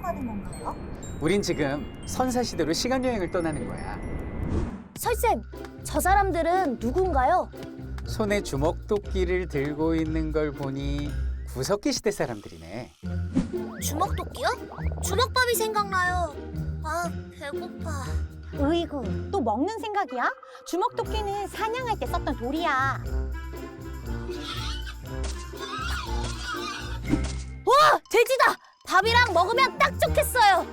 가는 건가요? 우린 지금 선사시대로 시간여행을 떠나는 거야. 설쌤, 저 사람들은 누군가요? 손에 주먹도끼를 들고 있는 걸 보니 구석기 시대 사람들이네. 주먹도끼요? 주먹밥이 생각나요. 아, 배고파. 으이구, 또 먹는 생각이야? 주먹도끼는 사냥할 때 썼던 돌이야. 와, 돼지다! 밥이랑 먹으면 딱 좋겠어요.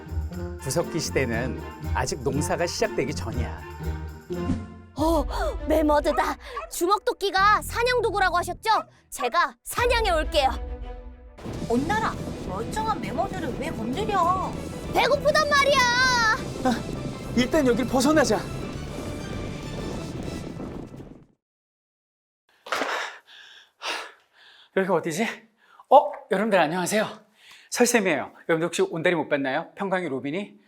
구석기 시대는 아직 농사가 시작되기 전이야. 매머드다. 주먹도끼가 사냥 도구라고 하셨죠? 제가 사냥해 올게요. 온나라, 멀쩡한 메모들을 왜 건드려? 배고프단 말이야. 일단 여길 벗어나자. 여기가 어디지? 여러분들 안녕하세요. 설쌤이에요. 여러분들 혹시 온다리 못 봤나요? 평강이 로빈이?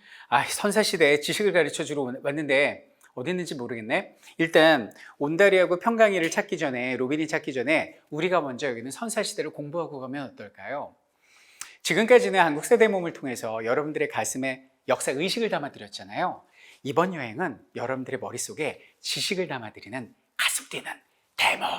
선사시대에 지식을 가르쳐주러 왔는데 어디 있는지 모르겠네. 일단 온다리하고 평강이를 찾기 전에, 로빈이 찾기 전에 우리가 먼저 여기는 선사시대를 공부하고 가면 어떨까요? 지금까지는 한국 세대 몸을 통해서 여러분들의 가슴에 역사 의식을 담아드렸잖아요. 이번 여행은 여러분들의 머릿속에 지식을 담아드리는 가슴 뛰는 대몸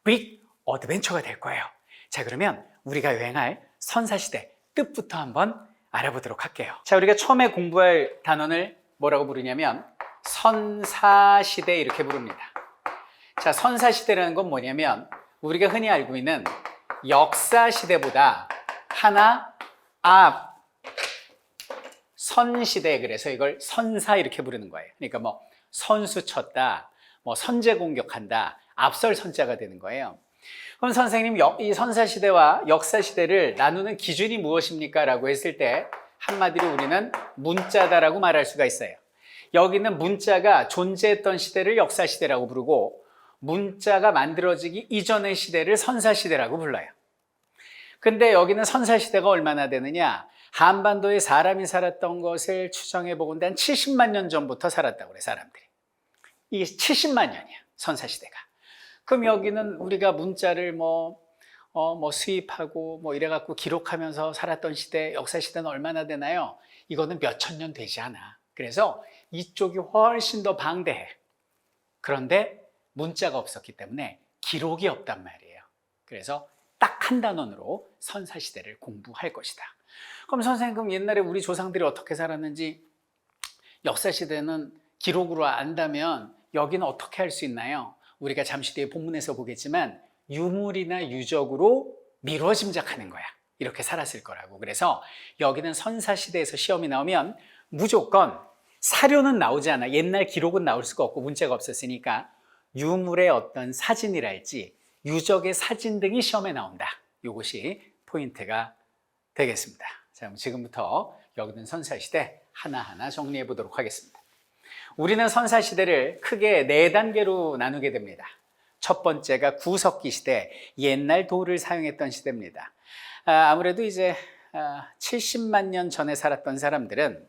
빅 어드벤처가 될 거예요. 자, 그러면 우리가 여행할 선사시대 뜻부터 한번 알아보도록 할게요. 자, 우리가 처음에 공부할 단원을 뭐라고 부르냐면 선사시대 이렇게 부릅니다. 자, 선사시대라는 건 뭐냐면 우리가 흔히 알고 있는 역사시대보다 하나 앞 선시대, 그래서 이걸 선사 이렇게 부르는 거예요. 그러니까 뭐 선수 쳤다, 뭐 선제 공격한다, 앞설 선자가 되는 거예요. 그럼 선생님, 이 선사시대와 역사시대를 나누는 기준이 무엇입니까? 라고 했을 때 한마디로 우리는 문자다라고 말할 수가 있어요. 여기는 문자가 존재했던 시대를 역사시대라고 부르고 문자가 만들어지기 이전의 시대를 선사시대라고 불러요. 근데 여기는 선사시대가 얼마나 되느냐? 한반도에 사람이 살았던 것을 추정해 보건대 한 70만 년 전부터 살았다고 그래, 사람들이. 이게 70만 년이야, 선사시대가. 그럼 여기는 우리가 문자를 수입하고 이래갖고 기록하면서 살았던 시대, 역사시대는 얼마나 되나요? 이거는 몇천 년 되지 않아. 그래서 이쪽이 훨씬 더 방대해. 그런데 문자가 없었기 때문에 기록이 없단 말이에요. 그래서 딱 한 단원으로 선사시대를 공부할 것이다. 그럼 선생님, 그럼 옛날에 우리 조상들이 어떻게 살았는지 역사시대는 기록으로 안다면 여기는 어떻게 할 수 있나요? 우리가 잠시 뒤에 본문에서 보겠지만 유물이나 유적으로 미루어 짐작하는 거야. 이렇게 살았을 거라고. 그래서 여기는 선사시대에서 시험이 나오면 무조건 사료는 나오지 않아. 옛날 기록은 나올 수가 없고 문자가 없었으니까 유물의 어떤 사진이랄지 유적의 사진 등이 시험에 나온다. 이것이 포인트가 되겠습니다. 자, 그럼 지금부터 여기는 선사시대 하나하나 정리해 보도록 하겠습니다. 우리는 선사시대를 크게 4단계로 나누게 됩니다. 첫 번째가 구석기 시대, 옛날 돌을 사용했던 시대입니다. 아무래도 이제 70만 년 전에 살았던 사람들은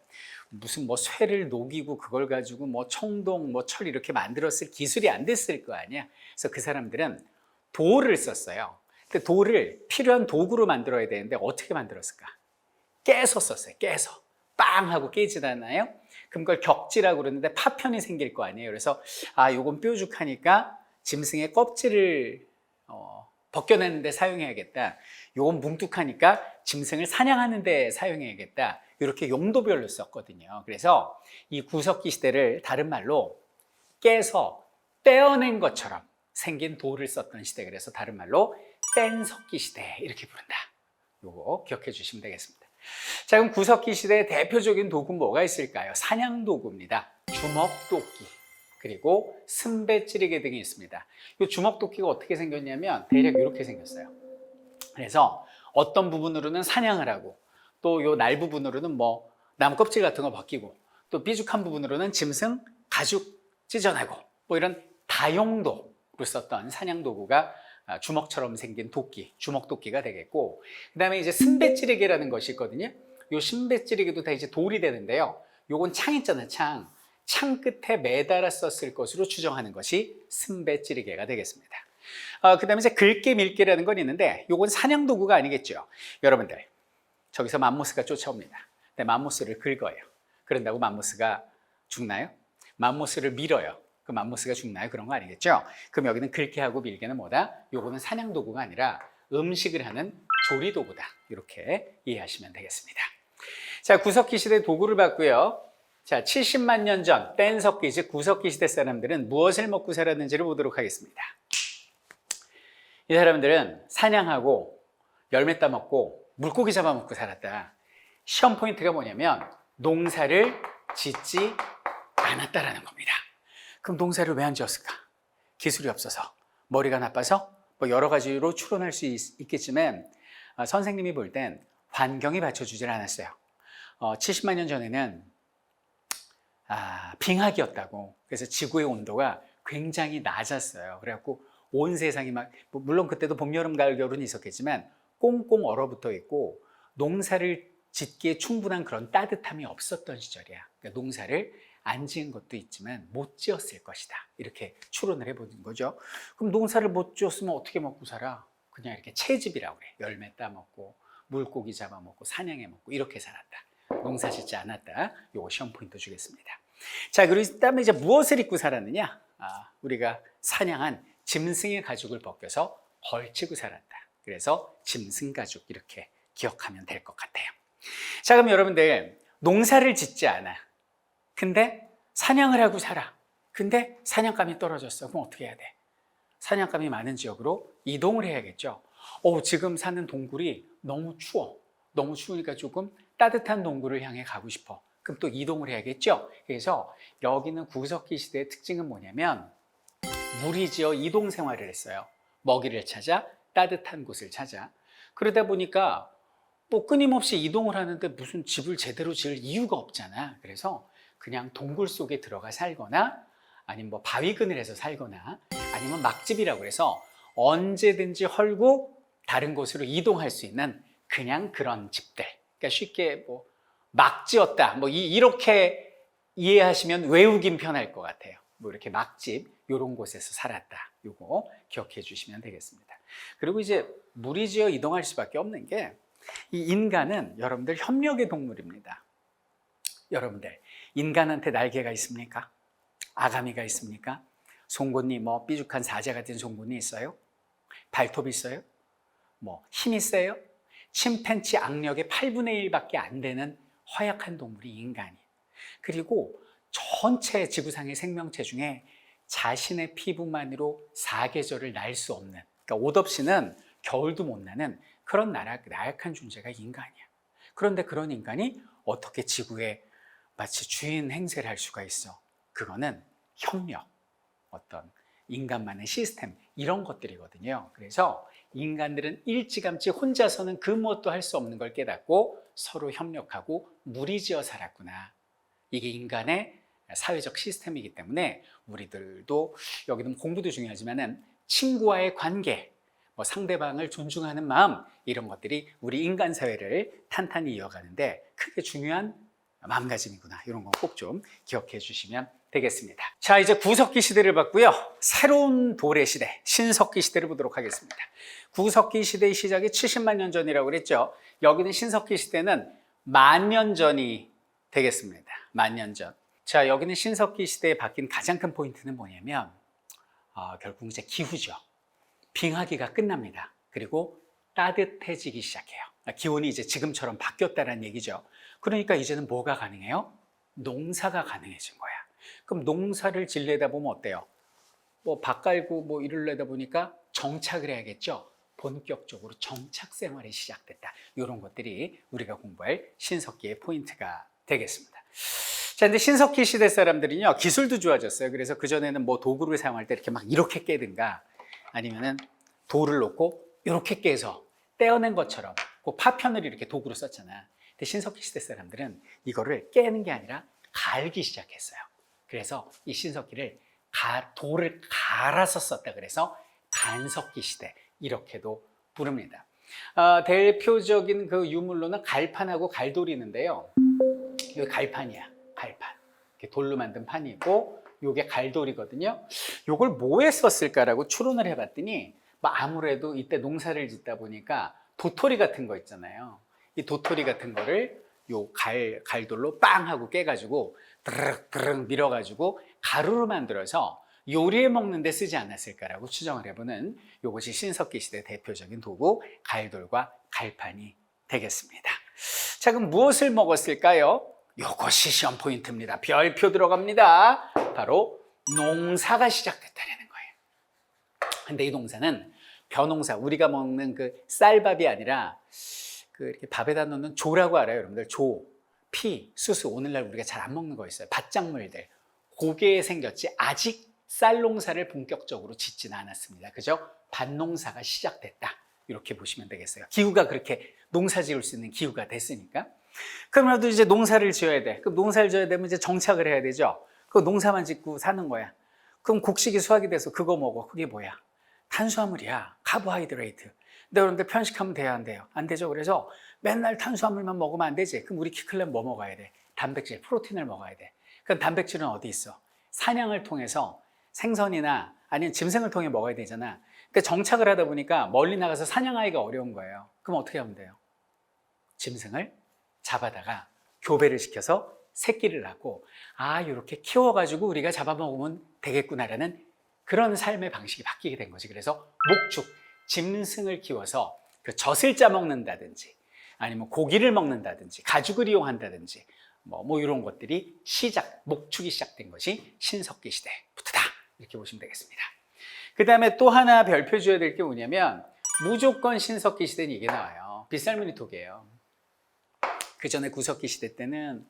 무슨 쇠를 녹이고 그걸 가지고 청동, 철 이렇게 만들었을 기술이 안 됐을 거 아니야. 그래서 그 사람들은 돌을 썼어요. 근데 돌을 필요한 도구로 만들어야 되는데 어떻게 만들었을까? 깨서 썼어요. 깨서. 빵 하고 깨지잖아요. 그럼 그걸 격지라고 그러는데 파편이 생길 거 아니에요. 그래서 요건 뾰족하니까 짐승의 껍질을 벗겨내는 데 사용해야겠다. 요건 뭉툭하니까 짐승을 사냥하는 데 사용해야겠다. 이렇게 용도별로 썼거든요. 그래서 이 구석기 시대를 다른 말로 깨서 떼어낸 것처럼 생긴 돌을 썼던 시대, 그래서 다른 말로 뗀석기 시대 이렇게 부른다. 요거 기억해 주시면 되겠습니다. 자, 그럼 구석기 시대의 대표적인 도구 뭐가 있을까요? 사냥 도구입니다. 주먹도끼, 그리고 승배찌르개 등이 있습니다. 이 주먹도끼가 어떻게 생겼냐면 대략 이렇게 생겼어요. 그래서 어떤 부분으로는 사냥을 하고 또 요 날 부분으로는 나무 껍질 같은 거 벗기고 또 삐죽한 부분으로는 짐승 가죽 찢어내고 이런 다용도로 썼던 사냥 도구가 주먹처럼 생긴 도끼, 주먹도끼가 되겠고, 그 다음에 이제 승배찌르개라는 것이 있거든요. 요 승배찌르개도 다 이제 돌이 되는데요. 요건 창 있잖아요, 창. 창 끝에 매달아 썼을 것으로 추정하는 것이 승배찌르개가 되겠습니다. 그 다음에 이제 긁게 밀게라는 건 있는데 요건 사냥 도구가 아니겠죠. 여러분들, 저기서 맘모스가 쫓아옵니다. 근데 맘모스를 긁어요. 그런다고 맘모스가 죽나요? 맘모스를 밀어요. 그 맘모스가 죽나요? 그런 거 아니겠죠? 그럼 여기는 긁게 하고 밀게는 뭐다? 요거는 사냥 도구가 아니라 음식을 하는 조리 도구다. 이렇게 이해하시면 되겠습니다. 자, 구석기 시대 도구를 봤고요. 자, 70만 년 전 뗀석기, 즉 구석기 시대 사람들은 무엇을 먹고 살았는지를 보도록 하겠습니다. 이 사람들은 사냥하고 열매 따먹고 물고기 잡아먹고 살았다. 시험 포인트가 뭐냐면 농사를 짓지 않았다라는 겁니다. 그럼 농사를 왜 안 지었을까? 기술이 없어서, 머리가 나빠서, 뭐 여러 가지로 추론할 수 있겠지만 선생님이 볼 땐 환경이 받쳐주질 않았어요. 70만 년 전에는 빙하기였다고. 그래서 지구의 온도가 굉장히 낮았어요. 그래갖고 온 세상이 물론 그때도 봄, 여름, 가을, 겨울은 있었겠지만 꽁꽁 얼어붙어 있고 농사를 짓기에 충분한 그런 따뜻함이 없었던 시절이야. 그러니까 농사를 안 지은 것도 있지만 못 지었을 것이다. 이렇게 추론을 해보는 거죠. 그럼 농사를 못 지었으면 어떻게 먹고 살아? 그냥 이렇게 채집이라고 그래. 열매 따먹고 물고기 잡아먹고 사냥해 먹고 이렇게 살았다. 농사 짓지 않았다. 요거 시험 포인트 주겠습니다. 자, 그리고 그다음에 이제 무엇을 입고 살았느냐? 우리가 사냥한 짐승의 가죽을 벗겨서 걸치고 살았다. 그래서 짐승 가죽 이렇게 기억하면 될 것 같아요. 자, 그럼 여러분들 농사를 짓지 않아. 근데 사냥을 하고 살아. 근데 사냥감이 떨어졌어. 그럼 어떻게 해야 돼? 사냥감이 많은 지역으로 이동을 해야겠죠. 지금 사는 동굴이 너무 추워. 너무 추우니까 조금 따뜻한 동굴을 향해 가고 싶어. 그럼 또 이동을 해야겠죠. 그래서 여기는 구석기 시대의 특징은 뭐냐면 무리지어 이동 생활을 했어요. 먹이를 찾아 따뜻한 곳을 찾아. 그러다 보니까 뭐 끊임없이 이동을 하는데 무슨 집을 제대로 지을 이유가 없잖아. 그래서 그냥 동굴 속에 들어가 살거나 아니면 뭐 바위 그늘에서 살거나 아니면 막집이라고 해서 언제든지 헐고 다른 곳으로 이동할 수 있는 그냥 그런 집들. 그러니까 쉽게 뭐 막 지었다. 뭐 이렇게 이해하시면 외우긴 편할 것 같아요. 뭐 이렇게 막집 이런 곳에서 살았다. 요거 기억해 주시면 되겠습니다. 그리고 이제 무리지어 이동할 수밖에 없는 게 이 인간은 여러분들 협력의 동물입니다. 여러분들 인간한테 날개가 있습니까? 아가미가 있습니까? 송곳니 뭐 삐죽한 사자 같은 송곳니 있어요? 발톱 있어요? 뭐 힘이 세요? 침팬치 악력의 8분의 1밖에 안 되는 허약한 동물이 인간이에요. 그리고 전체 지구상의 생명체 중에 자신의 피부만으로 사계절을 날 수 없는, 그러니까 옷 없이는 겨울도 못 나는 그런 나약한 존재가 인간이야. 그런데 그런 인간이 어떻게 지구에 마치 주인 행세를 할 수가 있어? 그거는 협력, 어떤 인간만의 시스템 이런 것들이거든요. 그래서 인간들은 일찌감치 혼자서는 그 무엇도 할 수 없는 걸 깨닫고 서로 협력하고 무리지어 살았구나. 이게 인간의 사회적 시스템이기 때문에 우리들도 여기는 공부도 중요하지만은 친구와의 관계, 뭐 상대방을 존중하는 마음 이런 것들이 우리 인간 사회를 탄탄히 이어가는데 크게 중요한 마음가짐이구나. 이런 거 꼭 좀 기억해 주시면 되겠습니다. 자, 이제 구석기 시대를 봤고요. 새로운 도래 시대, 신석기 시대를 보도록 하겠습니다. 구석기 시대의 시작이 70만 년 전이라고 그랬죠. 여기는 신석기 시대는 10,000년 전이 되겠습니다. 10,000년 전. 자, 여기는 신석기 시대에 바뀐 가장 큰 포인트는 뭐냐면 결국 이제 기후죠. 빙하기가 끝납니다. 그리고 따뜻해지기 시작해요. 기온이 이제 지금처럼 바뀌었다는 얘기죠. 그러니까 이제는 뭐가 가능해요? 농사가 가능해진 거야. 그럼 농사를 지려다 보면 어때요? 뭐 밭 갈고 뭐 이러려다 보니까 정착을 해야겠죠. 본격적으로 정착 생활이 시작됐다. 이런 것들이 우리가 공부할 신석기의 포인트가 되겠습니다. 자, 근데 신석기 시대 사람들은요, 기술도 좋아졌어요. 그래서 그전에는 뭐 도구를 사용할 때 이렇게 막 이렇게 깨든가 아니면은 돌을 놓고 이렇게 깨서 떼어낸 것처럼 그 파편을 이렇게 도구로 썼잖아. 근데 신석기 시대 사람들은 이거를 깨는 게 아니라 갈기 시작했어요. 그래서 이 신석기를 돌을 갈아서 썼다 그래서 간석기 시대 이렇게도 부릅니다. 대표적인 그 유물로는 갈판하고 갈돌이 있는데요. 이거 갈판이야, 갈판. 이렇게 돌로 만든 판이 있고 이게 갈돌이거든요. 이걸 뭐에 썼을까라고 추론을 해봤더니 뭐 아무래도 이때 농사를 짓다 보니까 도토리 같은 거 있잖아요. 이 도토리 같은 거를 요 갈돌로 빵 하고 깨가지고 드르륵 드르륵 밀어가지고 가루로 만들어서 요리에 먹는 데 쓰지 않았을까라고 추정을 해보는 요것이 신석기 시대 대표적인 도구 갈돌과 갈판이 되겠습니다. 자, 그럼 무엇을 먹었을까요? 요것이 시험 포인트입니다. 별표 들어갑니다. 바로 농사가 시작됐다는 거예요. 근데 이 농사는 벼농사, 우리가 먹는 그 쌀밥이 아니라 그 이렇게 밥에다 넣는 조라고 알아요, 여러분들? 조, 피, 수수. 오늘날 우리가 잘 안 먹는 거 있어요. 밭작물들. 고게 생겼지 아직 쌀 농사를 본격적으로 짓지는 않았습니다. 그죠? 밭농사가 시작됐다. 이렇게 보시면 되겠어요. 기후가 그렇게 농사 지을 수 있는 기후가 됐으니까. 그러면도 이제 농사를 지어야 돼. 그럼 농사를 지어야 되면 이제 정착을 해야 되죠. 그 농사만 짓고 사는 거야. 그럼 곡식이 수확이 돼서 그거 먹어. 그게 뭐야? 탄수화물이야. 카보하이드레이트. 근데 여러분들 편식하면 돼요, 안 돼요? 안 되죠. 그래서 맨날 탄수화물만 먹으면 안 되지. 그럼 우리 키 크려면 뭐 먹어야 돼? 단백질, 프로틴을 먹어야 돼. 그럼 단백질은 어디 있어? 사냥을 통해서 생선이나 아니면 짐승을 통해 먹어야 되잖아. 근데 정착을 하다 보니까 멀리 나가서 사냥하기가 어려운 거예요. 그럼 어떻게 하면 돼요? 짐승을 잡아다가 교배를 시켜서 새끼를 낳고 이렇게 키워가지고 우리가 잡아먹으면 되겠구나라는 그런 삶의 방식이 바뀌게 된 거지. 그래서 목축, 짐승을 키워서 그 젖을 짜먹는다든지 아니면 고기를 먹는다든지 가죽을 이용한다든지 뭐 이런 것들이 목축이 시작된 것이 신석기 시대부터다. 이렇게 보시면 되겠습니다. 그 다음에 또 하나 별표 줘야 될 게 뭐냐면 무조건 신석기 시대는 이게 나와요. 빗살무늬 톡이에요. 그 전에 구석기 시대 때는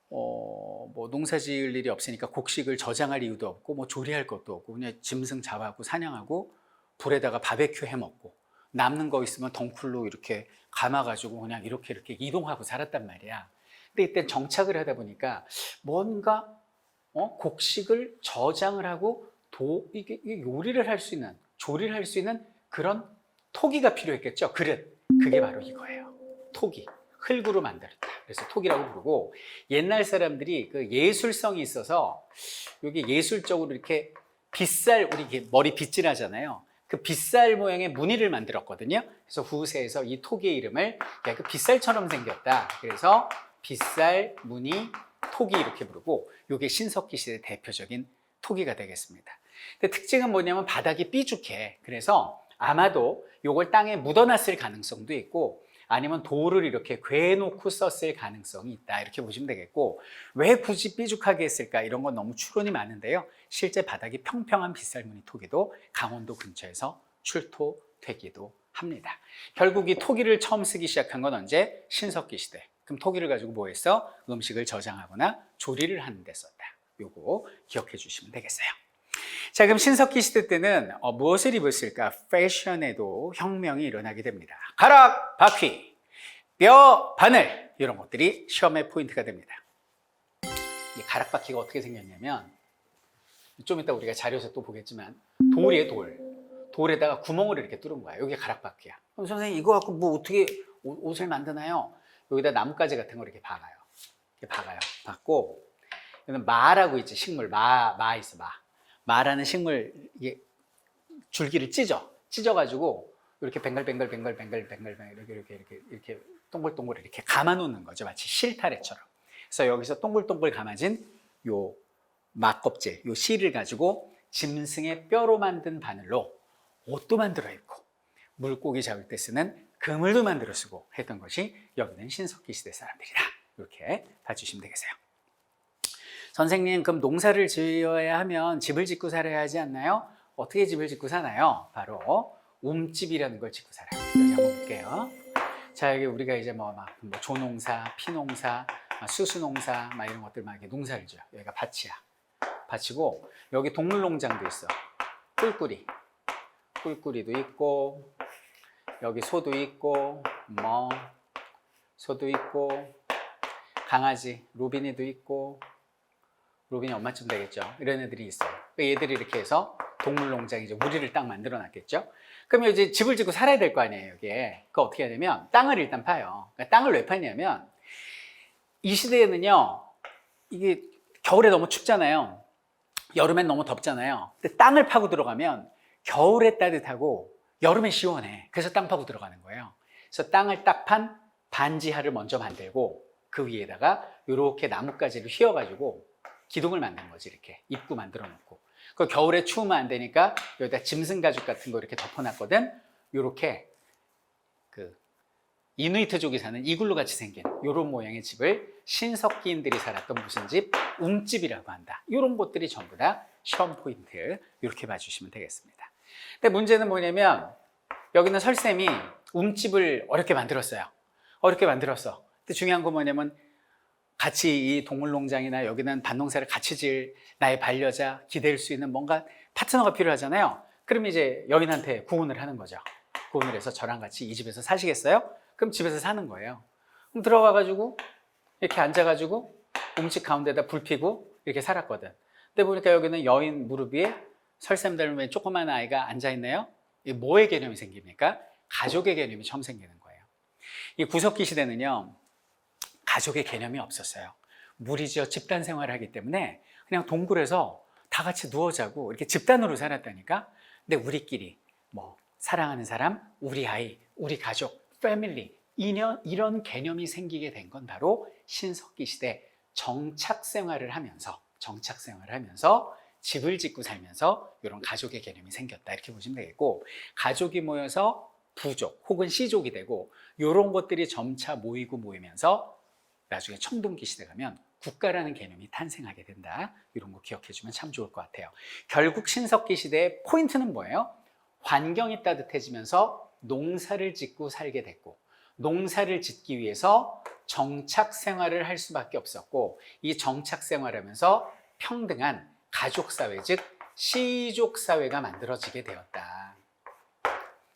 뭐 농사 지을 일이 없으니까 곡식을 저장할 이유도 없고 뭐 조리할 것도 없고 그냥 짐승 잡아하고 사냥하고 불에다가 바베큐 해 먹고 남는 거 있으면 덩쿨로 이렇게 감아가지고 그냥 이렇게 이동하고 살았단 말이야. 근데 이때 정착을 하다 보니까 뭔가 곡식을 저장을 하고 이게 요리를 할 수 있는, 조리를 할 수 있는 그런 토기가 필요했겠죠. 그릇. 그게 바로 이거예요. 토기. 흙으로 만들었다. 그래서 토기라고 부르고 옛날 사람들이 그 예술성이 있어서 여기 예술적으로 이렇게 빗살, 우리 이렇게 머리 빗질하잖아요. 그 빗살 모양의 무늬를 만들었거든요. 그래서 후세에서 이 토기의 이름을 그 빗살처럼 생겼다. 그래서 빗살, 무늬, 토기 이렇게 부르고 이게 신석기 시대 대표적인 토기가 되겠습니다. 근데 특징은 뭐냐면 바닥이 삐죽해. 그래서 아마도 이걸 땅에 묻어놨을 가능성도 있고 아니면 돌을 이렇게 괴놓고 썼을 가능성이 있다. 이렇게 보시면 되겠고 왜 굳이 삐죽하게 했을까? 이런 건 너무 추론이 많은데요. 실제 바닥이 평평한 빗살무늬 토기도 강원도 근처에서 출토되기도 합니다. 결국 이 토기를 처음 쓰기 시작한 건 언제? 신석기 시대. 그럼 토기를 가지고 뭐 했어? 음식을 저장하거나 조리를 하는 데 썼다. 요거 기억해 주시면 되겠어요. 자, 그럼 신석기 시대 때는 무엇을 입었을까? 패션에도 혁명이 일어나게 됩니다. 가락, 바퀴, 뼈, 바늘 이런 것들이 시험의 포인트가 됩니다. 이 가락 바퀴가 어떻게 생겼냐면 좀 이따 우리가 자료에서 또 보겠지만 돌이에요, 돌에다가 구멍을 이렇게 뚫은 거야. 여기 가락 바퀴야. 그럼 선생님 이거 갖고 뭐 어떻게 옷을 만드나요? 여기다 나뭇가지 같은 거 이렇게 박아요. 이렇게 박아요. 박고 여기는 마라고 있지, 식물. 마 있어, 마. 마라는 식물 이게 줄기를 찢어가지고 이렇게 뱅글뱅글 이렇게 동글동글 이렇게 감아 놓는 거죠. 마치 실타래처럼. 그래서 여기서 동글동글 감아진 요 막껍질, 요 실을 가지고 짐승의 뼈로 만든 바늘로 옷도 만들어 입고 물고기 잡을 때 쓰는 그물도 만들어 쓰고 했던 것이 여기는 신석기 시대 사람들이다. 이렇게 봐주시면 되겠어요. 선생님, 그럼 농사를 지어야 하면 집을 짓고 살아야 하지 않나요? 어떻게 집을 짓고 사나요? 바로 움집이라는 걸 짓고 살아요. 여기 한번 볼게요. 자, 여기 우리가 이제 뭐 조농사, 피농사, 수수농사 이런 것들 막 이렇게 농사를 지어요. 여기가 밭이야. 밭이고 여기 동물농장도 있어. 꿀꿀이도 있고 여기 소도 있고 소도 있고 강아지 로빈이도 있고 로빈이 엄마쯤 되겠죠. 이런 애들이 있어요. 얘들이 이렇게 해서 동물농장 이제 무리를 딱 만들어 놨겠죠. 그러면 이제 집을 짓고 살아야 될 거 아니에요, 여기에. 그거 어떻게 해야 되면 땅을 일단 파요. 그러니까 땅을 왜 파냐면 이 시대에는요, 이게 겨울에 너무 춥잖아요. 여름엔 너무 덥잖아요. 근데 땅을 파고 들어가면 겨울에 따뜻하고 여름에 시원해. 그래서 땅 파고 들어가는 거예요. 그래서 땅을 딱 판 반지하를 먼저 만들고 그 위에다가 이렇게 나뭇가지를 휘어가지고 기둥을 만든 거지. 이렇게 입구 만들어 놓고 그 겨울에 추우면 안 되니까 여기다 짐승 가죽 같은 거 이렇게 덮어놨거든. 이렇게 그 이누이트족이 사는 이글루 같이 생긴 이런 모양의 집을 신석기인들이 살았던 무슨 집? 움집이라고 한다. 이런 것들이 전부 다 시험 포인트 이렇게 봐주시면 되겠습니다. 근데 문제는 뭐냐면 여기는 설쌤이 움집을 어렵게 만들었어요. 어렵게 만들었어. 근데 중요한 건 뭐냐면 같이 이 동물농장이나 여기는 밭농사를 같이 지을 나의 반려자, 기댈 수 있는 뭔가 파트너가 필요하잖아요. 그럼 이제 여인한테 구혼을 하는 거죠. 구혼을 해서 저랑 같이 이 집에서 사시겠어요? 그럼 집에서 사는 거예요. 그럼 들어와가지고 이렇게 앉아가지고 움집 가운데다 불 피고 이렇게 살았거든. 근데 보니까 여기는 여인 무릎 위에 설쌤 닮은 조그만 아이가 앉아있네요. 이게 뭐의 개념이 생깁니까? 가족의 개념이 처음 생기는 거예요. 이 구석기 시대는요, 가족의 개념이 없었어요. 무리지어 집단 생활을 하기 때문에 그냥 동굴에서 다 같이 누워 자고 이렇게 집단으로 살았다니까. 근데 우리끼리 뭐 사랑하는 사람, 우리 아이, 우리 가족, 패밀리, 인연 이런 개념이 생기게 된 건 바로 신석기 시대 정착 생활을 하면서 집을 짓고 살면서 이런 가족의 개념이 생겼다 이렇게 보시면 되겠고, 가족이 모여서 부족 혹은 씨족이 되고 이런 것들이 점차 모이면서 나중에 청동기 시대 가면 국가라는 개념이 탄생하게 된다. 이런 거 기억해 주면 참 좋을 것 같아요. 결국 신석기 시대의 포인트는 뭐예요? 환경이 따뜻해지면서 농사를 짓고 살게 됐고, 농사를 짓기 위해서 정착 생활을 할 수밖에 없었고, 이 정착 생활하면서 평등한 가족사회, 즉 씨족사회가 만들어지게 되었다.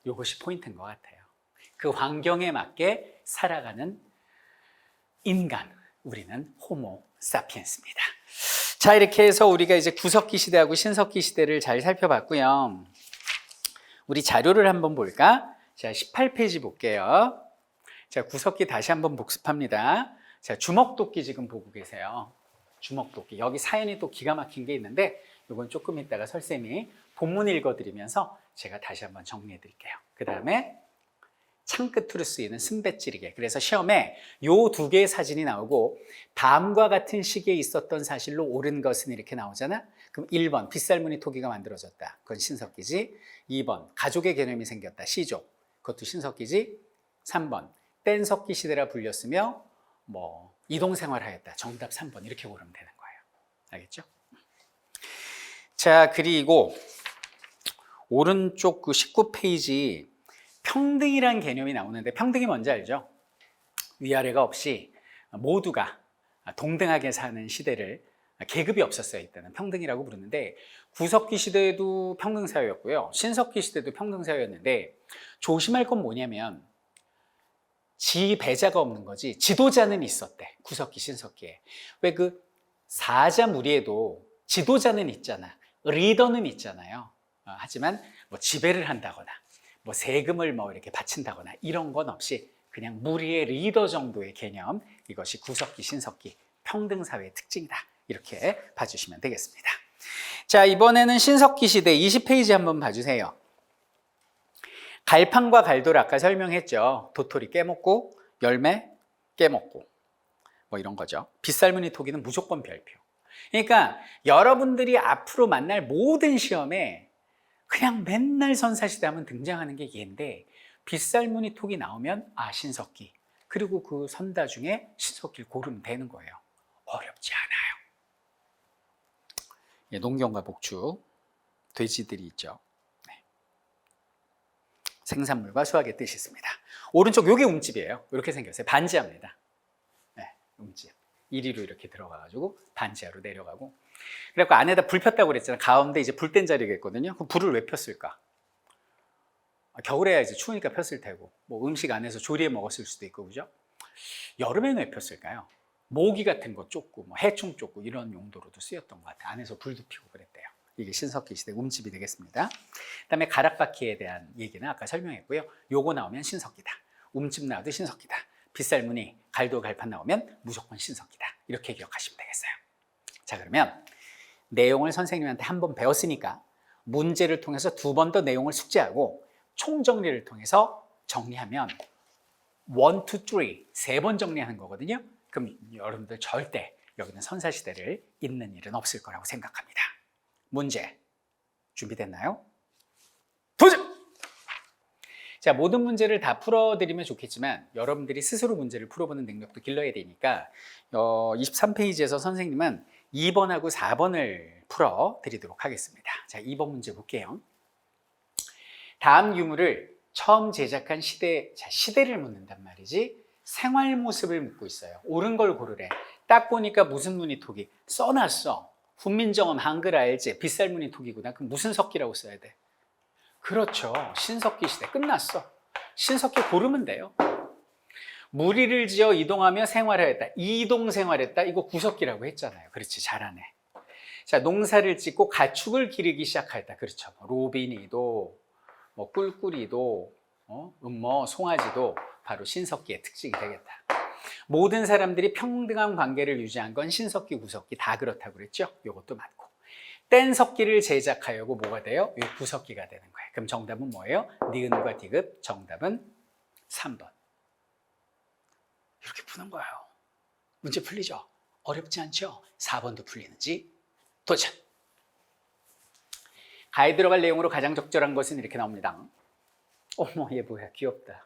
이것이 포인트인 것 같아요. 그 환경에 맞게 살아가는 인간, 우리는 호모 사피엔스입니다. 자, 이렇게 해서 우리가 이제 구석기 시대하고 신석기 시대를 잘 살펴봤고요. 우리 자료를 한번 볼까? 자, 18페이지 볼게요. 자, 구석기 다시 한번 복습합니다. 자, 주먹도끼 지금 보고 계세요. 주먹도끼. 여기 사연이 또 기가 막힌 게 있는데 이건 조금 이따가 설쌤이 본문 읽어드리면서 제가 다시 한번 정리해 드릴게요. 그 다음에 창끝으로 쓰이는 순배찌르개. 그래서 시험에 요 두 개의 사진이 나오고 다음과 같은 시기에 있었던 사실로 옳은 것은 이렇게 나오잖아. 그럼 1번 빗살무늬 토기가 만들어졌다. 그건 신석기지. 2번 가족의 개념이 생겼다. 씨족. 그것도 신석기지. 3번 뗀석기 시대라 불렸으며 뭐 이동생활하였다. 정답 3번 이렇게 고르면 되는 거예요. 알겠죠? 자, 그리고 오른쪽 그 19페이지 평등이란 개념이 나오는데 평등이 뭔지 알죠? 위아래가 없이 모두가 동등하게 사는 시대를 계급이 없었어요. 이때는 평등이라고 부르는데 구석기 시대에도 평등사회였고요. 신석기 시대도 평등사회였는데 조심할 건 뭐냐면 지배자가 없는 거지 지도자는 있었대. 구석기 신석기에. 왜 그 사자 무리에도 지도자는 있잖아. 리더는 있잖아요. 하지만 뭐 지배를 한다거나 뭐 세금을 뭐 이렇게 바친다거나 이런 건 없이 그냥 무리의 리더 정도의 개념, 이것이 구석기 신석기 평등사회의 특징이다. 이렇게 봐주시면 되겠습니다. 자, 이번에는 신석기 시대 20페이지 한번 봐주세요. 갈판과 갈도를 아까 설명했죠. 도토리 깨먹고 열매 깨먹고 뭐 이런 거죠. 빗살무늬 토기는 무조건 별표. 그러니까 여러분들이 앞으로 만날 모든 시험에 그냥 맨날 선사시대 하면 등장하는 게 얘인데 빗살무늬 톡이 나오면 아 신석기, 그리고 그 선다 중에 신석기를 고르면 되는 거예요. 어렵지 않아요. 예, 농경과 목축, 돼지들이 있죠. 네. 생산물과 수확의 뜻이 있습니다. 오른쪽 요게 움집이에요. 이렇게 생겼어요. 반지하입니다. 네, 움집. 이리로 이렇게 들어가가지고 반지하로 내려가고, 그래갖고 안에다 불 폈다고 그랬잖아요. 가운데 이제 불 뗀 자리겠거든요. 그럼 불을 왜 폈을까? 겨울에야 이제 추우니까 폈을 테고, 뭐 음식 안에서 조리해 먹었을 수도 있고, 그죠? 여름에는 왜 폈을까요? 모기 같은 거 쫓고, 뭐 해충 쫓고 이런 용도로도 쓰였던 것 같아요. 안에서 불도 피고 그랬대요. 이게 신석기 시대 움집이 되겠습니다. 그다음에 가락바퀴에 대한 얘기는 아까 설명했고요. 요거 나오면 신석기다. 움집 나와도 신석기다. 빗살무늬, 갈도, 갈판 나오면 무조건 신석기다. 이렇게 기억하시면 되겠어요. 자, 그러면 내용을 선생님한테 한 번 배웠으니까 문제를 통해서 두 번 더 내용을 숙지하고 총정리를 통해서 정리하면 1, 2, 3, 3번 정리하는 거거든요. 그럼 여러분들 절대 여기는 선사시대를 잊는 일은 없을 거라고 생각합니다. 문제 준비됐나요? 도전! 자, 모든 문제를 다 풀어드리면 좋겠지만 여러분들이 스스로 문제를 풀어보는 능력도 길러야 되니까 23페이지에서 선생님은 2번하고 4번을 풀어드리도록 하겠습니다. 자, 2번 문제 볼게요. 다음 유물을 처음 제작한 시대를 묻는단 말이지 생활 모습을 묻고 있어요. 옳은 걸 고르래. 딱 보니까 무슨 무늬톡이 써놨어. 훈민정음 한글 알지? 빗살 무늬톡이구나. 그럼 무슨 석기라고 써야 돼? 그렇죠. 신석기 시대 끝났어. 신석기 고르면 돼요. 무리를 지어 이동하며 생활하였다. 이동 생활했다. 이거 구석기라고 했잖아요. 그렇지, 잘하네. 자, 농사를 짓고 가축을 기르기 시작하였다. 그렇죠. 로빈이도, 꿀꿀이도, 송아지도 바로 신석기의 특징이 되겠다. 모든 사람들이 평등한 관계를 유지한 건 신석기, 구석기 다 그렇다고 그랬죠. 이것도 맞고. 뗀석기를 제작하려고 뭐가 돼요? 이 구석기가 되는 거예요. 그럼 정답은 뭐예요? 니은과 디귿. 정답은 3번. 이렇게 푸는 거예요. 문제 풀리죠? 어렵지 않죠? 4번도 풀리는지 도전! 가에 들어갈 내용으로 가장 적절한 것은 이렇게 나옵니다. 어머, 얘 뭐야, 귀엽다.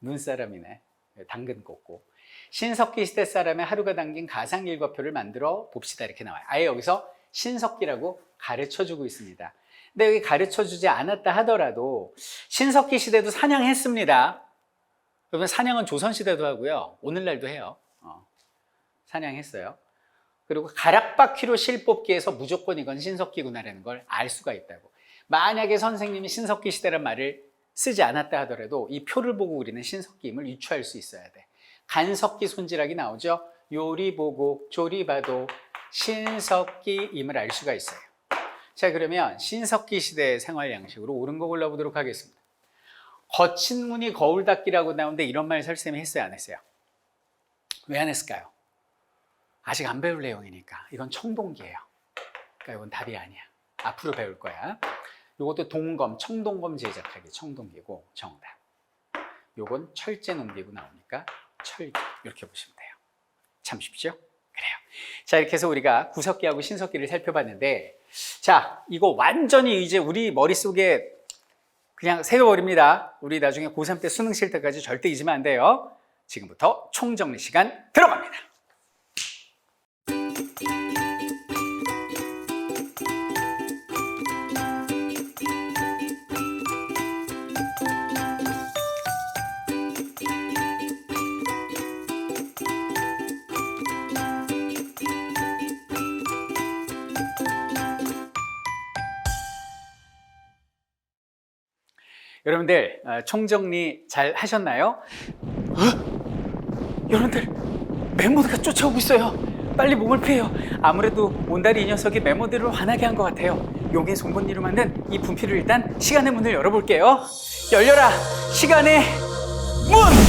눈사람이네. 당근 꽂고. 신석기 시대 사람의 하루가 담긴 가상일과표를 만들어 봅시다. 이렇게 나와요. 아예 여기서 신석기라고 가르쳐주고 있습니다. 근데 여기 가르쳐주지 않았다 하더라도 신석기 시대도 사냥했습니다. 여러분, 사냥은 조선시대도 하고요. 오늘날도 해요. 사냥했어요. 그리고 가락바퀴로 실 뽑기에서 무조건 이건 신석기구나라는 걸 알 수가 있다고. 만약에 선생님이 신석기 시대란 말을 쓰지 않았다 하더라도 이 표를 보고 우리는 신석기임을 유추할 수 있어야 돼. 간석기 손질하기 나오죠? 요리 보고 조리 봐도 신석기임을 알 수가 있어요. 자, 그러면 신석기 시대의 생활 양식으로 옳은 거 골라보도록 하겠습니다. 거친 무늬 거울 닦기라고 나오는데 이런 말 설쌤이 했어요, 안 했어요? 왜 안 했을까요? 아직 안 배울 내용이니까. 이건 청동기예요. 그러니까 이건 답이 아니야. 앞으로 배울 거야. 이것도 동검, 청동검 제작하기 청동기고 정답. 요건 철제 농기구 나오니까 철기. 이렇게 보시면 돼요. 참 쉽죠? 그래요. 자, 이렇게 해서 우리가 구석기하고 신석기를 살펴봤는데, 자, 이거 완전히 이제 우리 머릿속에 그냥 새겨버립니다. 우리 나중에 고3 때 수능 칠 때까지 절대 잊으면 안 돼요. 지금부터 총정리 시간 들어갑니다. 여러분들 총정리 잘 하셨나요? 여러분들 메모드가 쫓아오고 있어요. 빨리 몸을 피해요. 아무래도 온다리 이 녀석이 메모드를 화나게 한 것 같아요. 용의 송곳니로 만든 이 분필을 일단 시간의 문을 열어볼게요. 열려라 시간의 문!